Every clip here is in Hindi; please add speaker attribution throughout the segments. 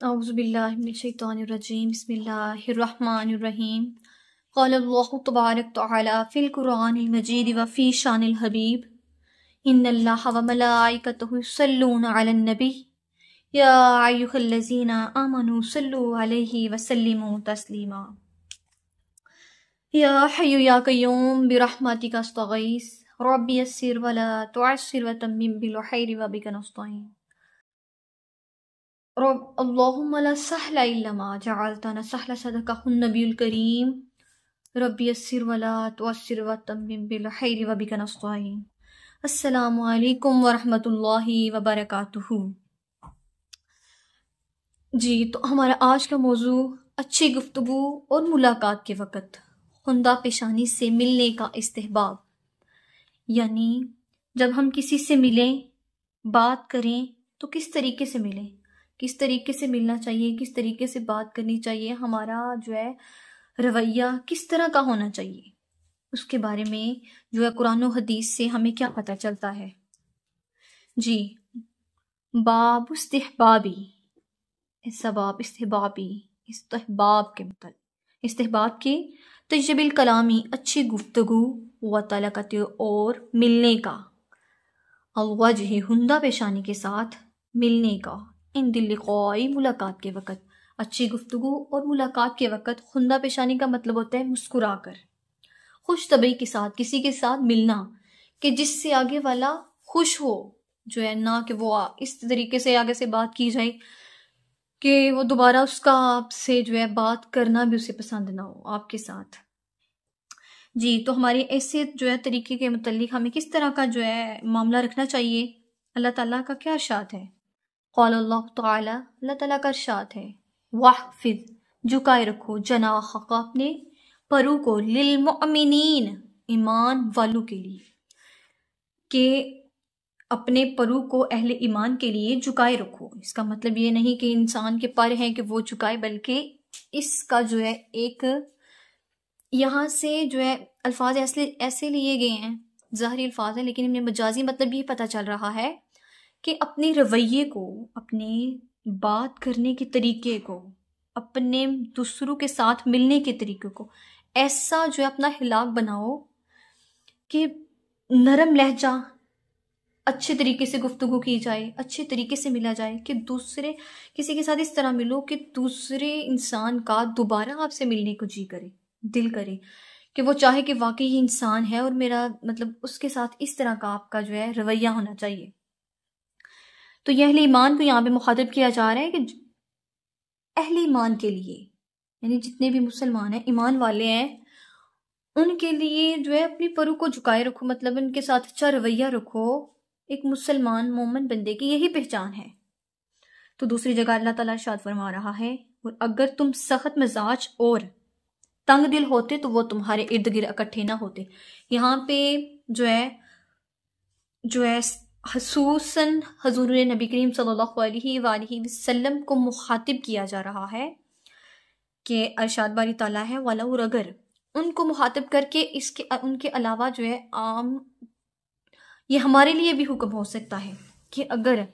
Speaker 1: औज़ुबिल्लाहिमिनश्शैतानिर्रजीम बिस्मिल्लाहिर्रहमानिर्रहीम क़ालल्लाहु तबारक तआला फ़िल क़ुरआनिल मजीद व फ़ी शानिल हबीब इन्नल्लाहा व मलाइकतहु युस्सल्लूना अलन नबी या अय्युहल्लज़ीना आमनू सल्लु अलैहि व सल्लिमू तस्लीमा या हय्यु या क़य्यूम बिरहमतिका अस्तगीस रब्बि यस्सिर व ला तुअस्सिर व तम्मिम बिल खैरि व बिका नस्तईन अल्लाहुम्मा ला सहला इल्ला मा जअलतना सहला सदक़हुन नबियुल करीम रब्बि यस्सिर व ला तुअस्सिर व तम्मिम बिल खैरि व बिका नस्तईन। अस्सलामु अलैकुम व रहमतुल्लाहि व बरकातुहू। जी, तो हमारा आज का मौजू अच्छी गुफ्तगू और मुलाकात के वक़्त खुंदा पेशानी से मिलने का इस्तेहबाब, यानी जब हम किसी से मिलें, बात करें तो किस तरीके से मिलें, किस तरीके से मिलना चाहिए, किस तरीके से बात करनी चाहिए, हमारा जो है रवैया किस तरह का होना चाहिए, उसके बारे में जो है कुरान और हदीस से हमें क्या पता चलता है। जी, बाब इस्तिहबाबी, बाब इस्तिहबाबी, इस्तिहबाब के मतलब इस्तिहबाब के तजबिल कलामी, अच्छी गुफ्तगू व तलकत और मिलने का, अवजह हुंदा पेशानी के साथ मिलने का, इन दिल्लिक़ाई मुलाकात के वक़्त। अच्छी गुफ्तगू और मुलाकात के वक़्त खुंदा पेशानी का मतलब होता है मुस्कुराकर, खुश तबी के साथ किसी के साथ मिलना कि जिससे आगे वाला खुश हो, जो है ना कि वो इस तरीके से आगे से बात की जाए कि वो दोबारा उसका आपसे जो है बात करना भी उसे पसंद ना हो आपके साथ। जी, तो हमारे ऐसे जो है तरीके के मुतल्लिक हमें किस तरह का जो है मामला रखना चाहिए, अल्लाह ताला का क्या इरशाद है। क़ाल अल्लाह ताला, अल्लाह ताला का इरशाद है, वहफ़िज़, झुकाए रखो, जनाहक, अपने परों को, लिल मुअमिनीन, ईमान वालों के लिए, कि अपने परों को अहले ईमान के लिए झुकाए रखो। इसका मतलब ये नहीं कि इंसान के पर हैं कि वो झुकाए, बल्कि इसका जो है एक यहाँ से जो है अल्फाज ऐसे ऐसे लिए गए हैं, ज़ाहिरी अल्फाज हैं, लेकिन इनमें मजाजी मतलब ये पता चल रहा है कि अपने रवैये को, अपने बात करने के तरीके को, अपने दूसरों के साथ मिलने के तरीके को ऐसा जो है अपना हिलाक बनाओ कि नरम लहजा, अच्छे तरीके से गुफ्तगू की जाए, अच्छे तरीके से मिला जाए, कि दूसरे किसी के साथ इस तरह मिलो कि दूसरे इंसान का दोबारा आपसे मिलने को जी करे, दिल करे, कि वो चाहे कि वाकई ये इंसान है और मेरा मतलब उसके साथ इस तरह का आपका जो है रवैया होना चाहिए। तो यह अहले ईमान को यहाँ पे मुखातिब किया जा रहा है कि अहले ईमान के लिए, यानी जितने भी मुसलमान हैं, ईमान वाले हैं, उनके लिए जो है अपनी परों को झुकाए रखो, मतलब उनके साथ अच्छा रवैया रखो। एक मुसलमान मोमिन बंदे की यही पहचान है। तो दूसरी जगह अल्लाह ताला इरशाद फरमा रहा है, और अगर तुम सख्त मिजाज और तंग दिल होते तो वो तुम्हारे इर्द गिर्द इकट्ठे ना होते। यहाँ पे जो है खसूसन हजूर नबी करीम सल्लल्लाहु अलैहि वसल्लम को मुखातिब किया जा रहा है कि अरशाद बारी ताला है वाला, और अगर उनको मुखातिब करके इसके उनके अलावा जो है आम ये हमारे लिए भी हुक्म हो सकता है कि अगर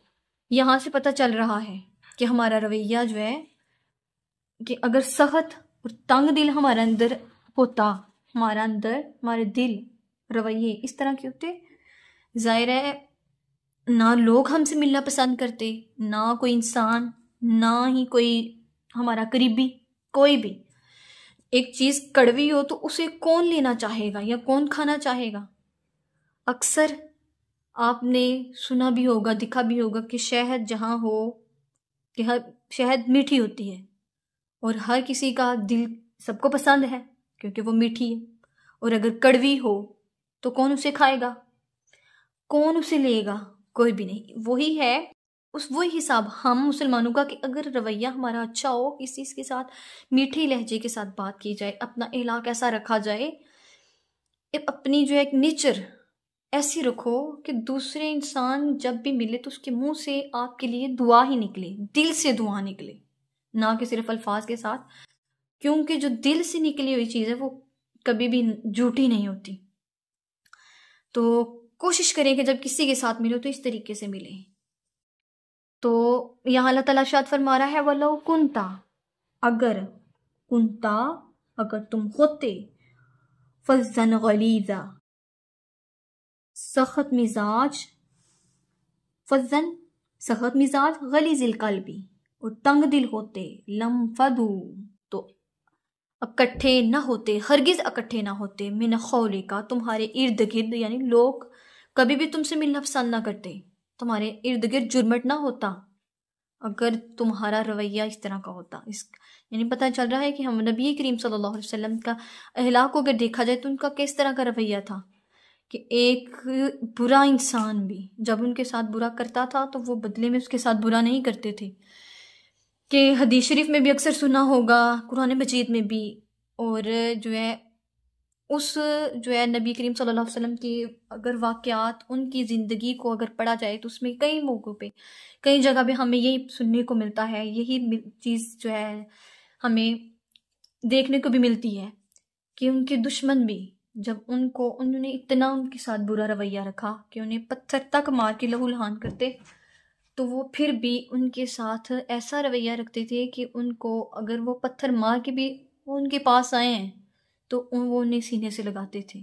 Speaker 1: यहाँ से पता चल रहा है कि हमारा रवैया जो है कि अगर सख्त और तंग दिल हमारे अंदर होता, हमारा अंदर हमारे दिल रवैये इस तरह के होते, जाहिर है ना लोग हमसे मिलना पसंद करते, ना कोई इंसान, ना ही कोई हमारा करीबी, कोई भी। एक चीज़ कड़वी हो तो उसे कौन लेना चाहेगा या कौन खाना चाहेगा। अक्सर आपने सुना भी होगा, दिखा भी होगा कि शहद जहाँ हो कि हर शहद मीठी होती है और हर किसी का दिल सबको पसंद है क्योंकि वो मीठी है, और अगर कड़वी हो तो कौन उसे खाएगा, कौन उसे लेगा, कोई भी नहीं। वही है वही हिसाब हम मुसलमानों का कि अगर रवैया हमारा अच्छा हो, किसी चीज़ के साथ मीठे लहजे के साथ बात की जाए, अपना इलाक ऐसा रखा जाए, अपनी जो एक नेचर ऐसी रखो कि दूसरे इंसान जब भी मिले तो उसके मुंह से आपके लिए दुआ ही निकले, दिल से दुआ निकले, ना कि सिर्फ अल्फाज के साथ, क्योंकि जो दिल से निकली हुई चीज़ है वो कभी भी झूठी नहीं होती। तो कोशिश करें कि जब किसी के साथ मिलो तो इस तरीके से मिले। तो यहाँ अल्लाह ताला इरशाद फरमा रहा है वलो कुंता, अगर कुंता, अगर तुम होते, फज़्ज़न गलीज़ा, सख्त मिजाज, फज़्ज़न सख्त मिजाज, गलीज़िल क़ल्बी और तंग दिल होते, लम फदू तो इकट्ठे न होते, हरगिज इकट्ठे ना होते, मिन खौलिका तुम्हारे इर्द गिर्द, यानी लोग कभी भी तुमसे मिलना पसंद ना करते, तुम्हारे इर्द गिर्द जुर्मट ना होता अगर तुम्हारा रवैया इस तरह का होता। इस यानी पता चल रहा है कि हम नबी करीम सल्लल्लाहु अलैहि वसल्लम का अहला को अगर देखा जाए तो उनका किस तरह का रवैया था कि एक बुरा इंसान भी जब उनके साथ बुरा करता था तो वो बदले में उसके साथ बुरा नहीं करते थे, कि हदीस शरीफ में भी अक्सर सुना होगा, कुरान मजीद में भी। और जो है उस जो है नबी करीम सल्लल्लाहु अलैहि वसल्लम की अगर वाक़यात उनकी ज़िंदगी को अगर पढ़ा जाए तो उसमें कई मौक़ों पे कई जगह पे हमें यही सुनने को मिलता है, यही चीज़ जो है हमें देखने को भी मिलती है कि उनके दुश्मन भी जब उन्होंने इतना उनके साथ बुरा रवैया रखा कि उन्हें पत्थर तक मार के लहू लुहान करते, तो वो फिर भी उनके साथ ऐसा रवैया रखते थे कि उनको अगर वो पत्थर मार के भी वो उनके पास आए हैं तो वो उन्हें सीने से लगाते थे।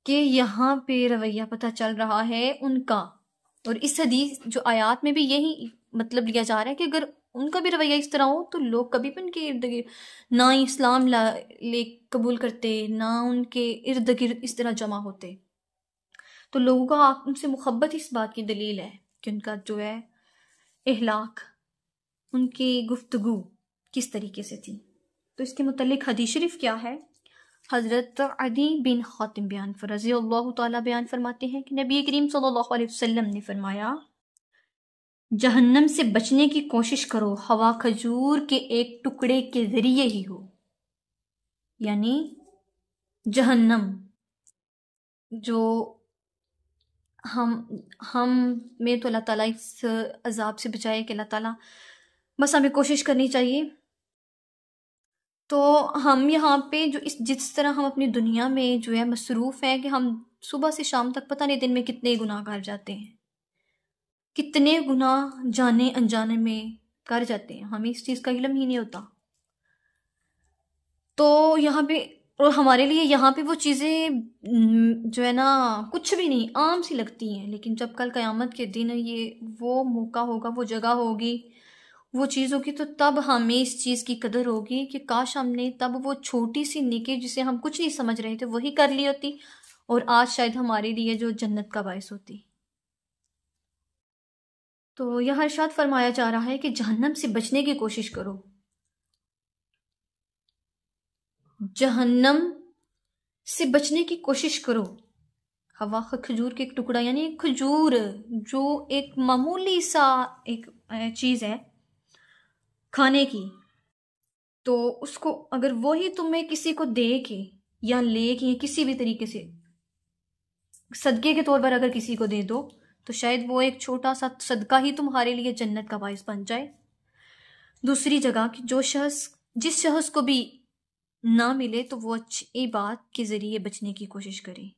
Speaker 1: कि यहाँ पे रवैया पता चल रहा है उनका। और इस हदीस जो आयात में भी यही मतलब लिया जा रहा है कि अगर उनका भी रवैया इस तरह हो तो लोग कभी भी उनके इर्द गिर्द ना इस्लाम ले कबूल करते, ना उनके इर्द गिर्द इस तरह जमा होते। तो लोगों का उनसे मुहब्बत इस बात की दलील है कि उनका जो है इहलाक, उनकी गुफ्तगू किस तरीके से थी। तो इसके मुतल्लिक हदीस शरीफ क्या है, हज़रत अदी बिन खातिम रज़ियल्लाहु ताला बयान फरमाते हैं कि नबी करीम सल्लल्लाहु अलैहि वसल्लम ने फरमाया, जहन्नम से बचने की कोशिश करो हवा खजूर के एक टुकड़े के ज़रिए ही हो। यानी जहन्नम जो हम में तो अल्लाह ताला इस अजाब से बचाए कि अल्लाह ताला बस हमें कोशिश करनी चाहिए। तो हम यहाँ पे जो जिस तरह हम अपनी दुनिया में जो है मसरूफ़ हैं कि हम सुबह से शाम तक पता नहीं दिन में कितने गुनाह कर जाते हैं, कितने गुनाह जाने अनजाने में कर जाते हैं, हमें इस चीज़ का इल्म ही नहीं होता। तो यहाँ पे और हमारे लिए यहाँ पे वो चीज़ें जो है ना कुछ भी नहीं, आम सी लगती हैं, लेकिन जब कल क़यामत के दिन ये वो मौका होगा, वो जगह होगी, वो चीज़ होगी, तो तब हमें इस चीज़ की कदर होगी कि काश हमने तब वो छोटी सी नेकी जिसे हम कुछ नहीं समझ रहे थे वही कर ली होती, और आज शायद हमारे लिए जो जन्नत का बायस होती। तो यह इरशाद फरमाया जा रहा है कि जहन्नम से बचने की कोशिश करो। जहन्नम से बचने की कोशिश करो। हवा खजूर के एक टुकड़ा, यानी खजूर जो एक मामूली सा एक चीज़ है खाने की, तो उसको अगर वही तुम्हें किसी को दे के या ले के किसी भी तरीके से सदके के तौर पर अगर किसी को दे दो तो शायद वो एक छोटा सा सदका ही तुम्हारे लिए जन्नत का बायस बन जाए। दूसरी जगह कि जिस शख्स को भी ना मिले तो वो अच्छी बात के ज़रिए बचने की कोशिश करे,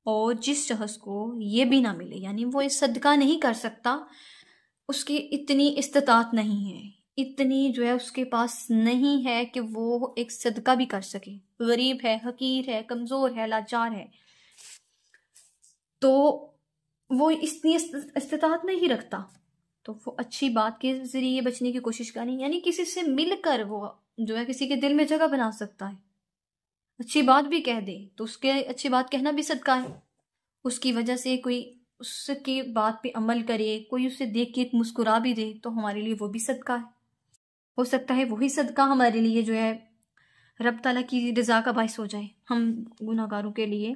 Speaker 1: और जिस शख्स को ये भी ना मिले यानी वो इस सदका नहीं कर सकता, उसकी इतनी इस्तात नहीं है, इतनी जो है उसके पास नहीं है कि वो एक सदका भी कर सके, गरीब है, हकीर है, कमज़ोर है, लाचार है, तो वो इतनी इस्तात नहीं रखता, तो वो अच्छी बात के ज़रिए बचने की कोशिश करनी, यानी किसी से मिलकर वो जो है किसी के दिल में जगह बना सकता है, अच्छी बात भी कह दे तो उसके अच्छी बात कहना भी सदका है, उसकी वजह से कोई उसकी बात पे अमल करे, कोई उसे देख के एक मुस्कुरा भी दे तो हमारे लिए वो भी सदका है। हो सकता है वही सदका हमारे लिए जो है रब ताला की रज़ा का बायस हो जाए हम गुनाहगारों के लिए।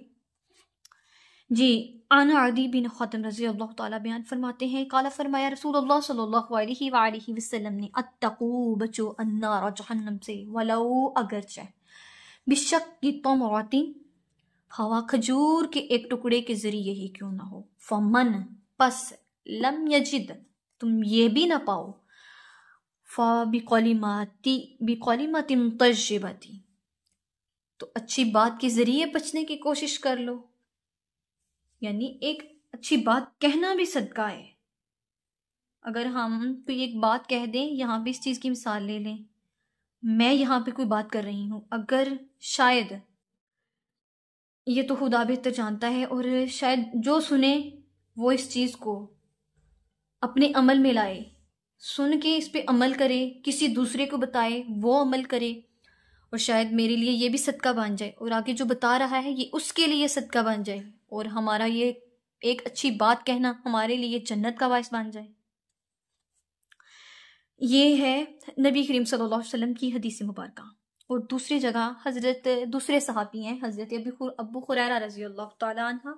Speaker 1: जी, आना अदी बिन खातिम रज़ियल्लाहु ताला बयान फरमाते हैं, काला फरमाया रसूलुल्लाह सल्लल्लाहु अलैहि वसल्लम ने, अत्तकू बचो अन्नार जहन्नम से, वलौ अगरचे बिशक की तमराती हवा खजूर के एक टुकड़े के जरिए ही क्यों ना हो, फमन पस लम यजिद तुम ये भी ना पाओ, बिकौलिमाती तज्जिबती तो अच्छी बात के जरिए बचने की कोशिश कर लो, यानी एक अच्छी बात कहना भी सदका है, अगर हम कोई एक बात कह दें, यहाँ पे इस चीज़ की मिसाल ले लें, मैं यहाँ पे कोई बात कर रही हूँ, अगर शायद ये तो खुदा बेहतर जानता है, और शायद जो सुने वो इस चीज़ को अपने अमल में लाए, सुन के इस पे अमल करे, किसी दूसरे को बताए, वो अमल करे, और शायद मेरे लिए ये भी सदका बन जाए, और आगे जो बता रहा है ये उसके लिए सदका बन जाए, और हमारा ये एक अच्छी बात कहना हमारे लिए जन्नत का बायस बन जाए। ये है नबी करीम सल्लल्लाहु अलैहि वसल्लम की हदीस मुबारक। और दूसरी जगह दूसरे सहाबी हैं हज़रत अबू हुरैरा रज़ी अल्लाह तआला अन्हा,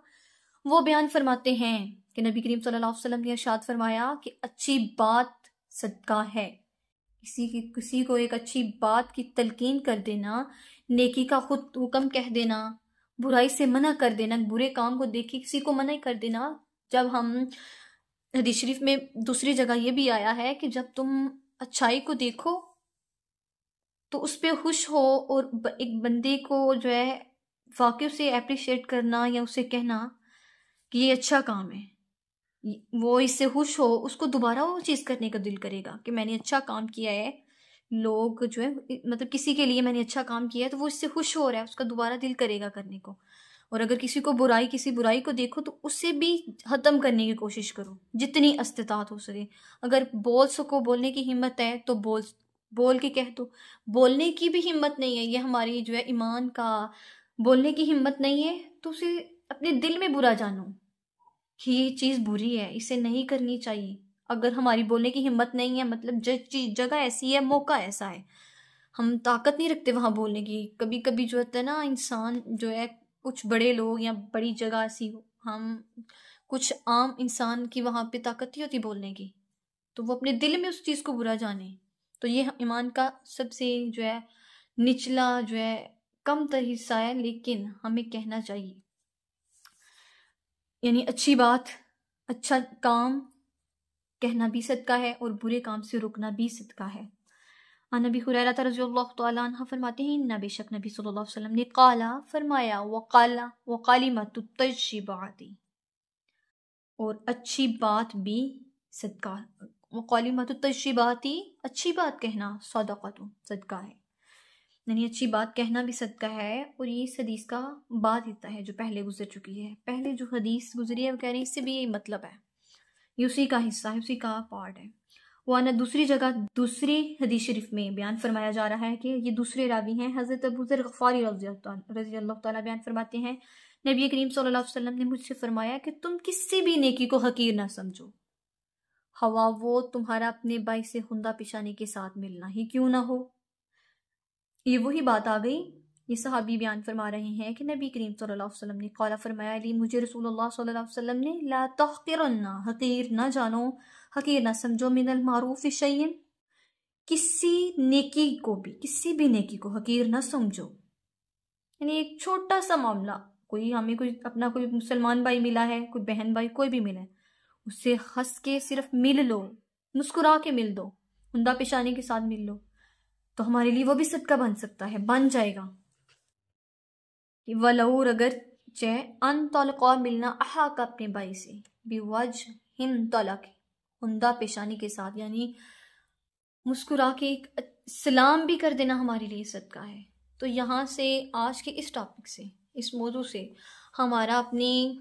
Speaker 1: वो बयान फरमाते हैं कि नबी करीम सल्लल्लाहु अलैहि वसल्लम ने इरशाद फरमाया कि अच्छी बात सदका है। किसी को एक अच्छी बात की तलकीन कर देना, नेकी का खुद हुक्म कह देना, बुराई से मना कर देना, बुरे काम को देख के किसी को मना कर देना। जब हम हदीस शरीफ में दूसरी जगह ये भी आया है कि जब तुम अच्छाई को देखो तो उस पर खुश हो, और एक बंदे को जो है वाकई उसे अप्रिशिएट करना या उसे कहना कि ये अच्छा काम है, वो इससे खुश हो, उसको दोबारा वो चीज़ करने का दिल करेगा कि मैंने अच्छा काम किया है, लोग जो है मतलब किसी के लिए मैंने अच्छा काम किया है तो वो इससे खुश हो रहा है, उसका दोबारा दिल करेगा करने को। और अगर किसी बुराई को देखो तो उससे भी ख़त्म करने की कोशिश करो जितनी इस्तिताअत हो सके। अगर बोल सको, बोलने की हिम्मत है तो बोल के कह दो। बोलने की भी हिम्मत नहीं है, ये हमारी जो है ईमान का, बोलने की हिम्मत नहीं है तो उसे अपने दिल में बुरा जानो कि ये चीज़ बुरी है, इसे नहीं करनी चाहिए। अगर हमारी बोलने की हिम्मत नहीं है, मतलब जगह ऐसी है, मौका ऐसा है, हम ताकत नहीं रखते वहाँ बोलने की। कभी कभी जो होता है ना, इंसान जो है, कुछ बड़े लोग या बड़ी जगह ऐसी हो, हम कुछ आम इंसान की वहाँ पे ताकत नहीं होती बोलने की, तो वो अपने दिल में उस चीज़ को बुरा जाने। तो ये ईमान का सबसे जो है निचला जो है कम तर हिस्सा है, लेकिन हमें कहना चाहिए। यानी अच्छी बात, अच्छा काम कहना भी सदका है, और बुरे काम से रुकना भी सदका है। नबी हुरैरा रज़ियल्लाहु तआला अन्हु फरमाते हैं, न बेशक नबी सल्लल्लाहु अलैहि वसल्लम ने काला फरमाया, वकालिमतु तय्यिबाती, और अच्छी बात भी सदका, वकालिमतु तय्यिबाती, अच्छी बात कहना सदक़तु, सदका है। यानी अच्छी बात कहना भी सदका है। और ये इस हदीस का बाद हिस्सा है जो पहले गुजर चुकी है। पहले जो हदीस गुजरी है वो कह रही है इससे भी यही मतलब है, ये उसी का हिस्सा है, उसी का पार्ट है। वह दूसरी जगह दूसरी हदीस शरीफ में बयान फरमाया जा रहा है कि ये दूसरे रावी हैं, हज़रत अबू ज़र गफ़ारी रज़ी अल्लाह तआला बयान फरमाते हैं, नबी करीम सल्लल्लाहु अलैहि वसल्लम ने मुझसे फरमाया कि तुम किसी भी नेकी को हकीर ना समझो, हवा वो तुम्हारा अपने भाई से खुंदा पिशानी के साथ मिलना ही क्यों ना हो। ये वही बात आ गई, ये सहाबी बयान फरमा रहे हैं कि नबी करीम सल्लल्लाहु अलैहि वसल्लम ने कौला फरमाया ली, मुझे रसूलुल्लाह सल्लल्लाहु अलैहि वसल्लम ने, ला तहक़िरन्ना, हकीर ना जानो, हकीर ना समझो, मिनल मारूफ शैयन, किसी नेकी को भी, किसी भी नेकी को हकीर ना समझो। यानी एक छोटा सा मामला, कोई हमें कोई अपना कोई मुसलमान भाई मिला है, कोई बहन भाई कोई भी मिला है, उससे हंस के सिर्फ मिल लो, मुस्कुरा के मिल दो, हुंदा पेशानी के साथ मिल लो, तो हमारे लिए वो भी सदका बन सकता है, बन जाएगा। कि वलऊर, अगर चाहे अन तलक़ा, मिलना, अहा का अपने भाई से, बिवज हिन तलक, हुंदा पेशानी के साथ, यानी मुस्कुरा के एक सलाम भी कर देना हमारे लिए सदका है। तो यहाँ से आज के इस टॉपिक से, इस मौजू से हमारा अपनी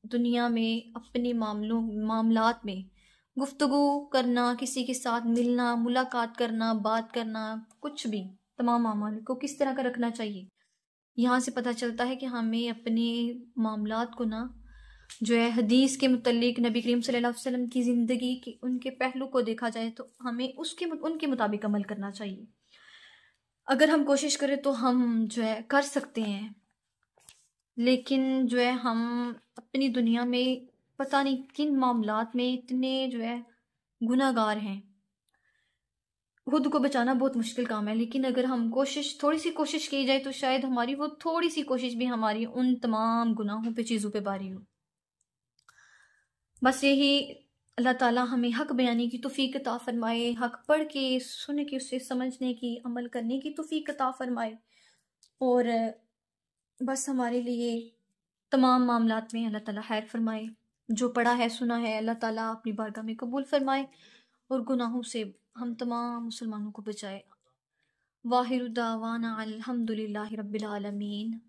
Speaker 1: दुनिया में, अपने मामलात में गुफ्तगू करना, किसी के साथ मिलना, मुलाकात करना, बात करना, कुछ भी, तमाम मामलों को किस तरह का रखना चाहिए। यहाँ से पता चलता है कि हमें अपने मामलात को ना जो है हदीस के मुतल्लिक, नबी करीम सल्लल्लाहु अलैहि वसल्लम की ज़िंदगी के उनके पहलू को देखा जाए तो हमें उनके मुताबिक अमल करना चाहिए। अगर हम कोशिश करें तो हम जो है कर सकते हैं, लेकिन जो है हम अपनी दुनिया में पता नहीं किन मामलात में इतने जो है गुनाहगार हैं, खुद को बचाना बहुत मुश्किल काम है। लेकिन अगर हम थोड़ी सी कोशिश की जाए तो शायद हमारी वो थोड़ी सी कोशिश भी हमारी उन तमाम गुनाहों पे, चीज़ों पे बारी हो। बस यही, अल्लाह ताला हमें हक बयानी की तौफीक अता फरमाए, हक पढ़ के, सुन के, उससे समझने की, अमल करने की तौफीक अता फरमाए, और बस हमारे लिए तमाम मामलात में अल्लाह ताला खैर फरमाए। जो पढ़ा है सुना है अल्लाह ताला अपनी बारगाह में कबूल फरमाए और गुनाहों से हम तमाम मुसलमानों को बचाए। वाहिर दावाना अल्हम्दुलिल्लाहि रब्बिल आलमीन।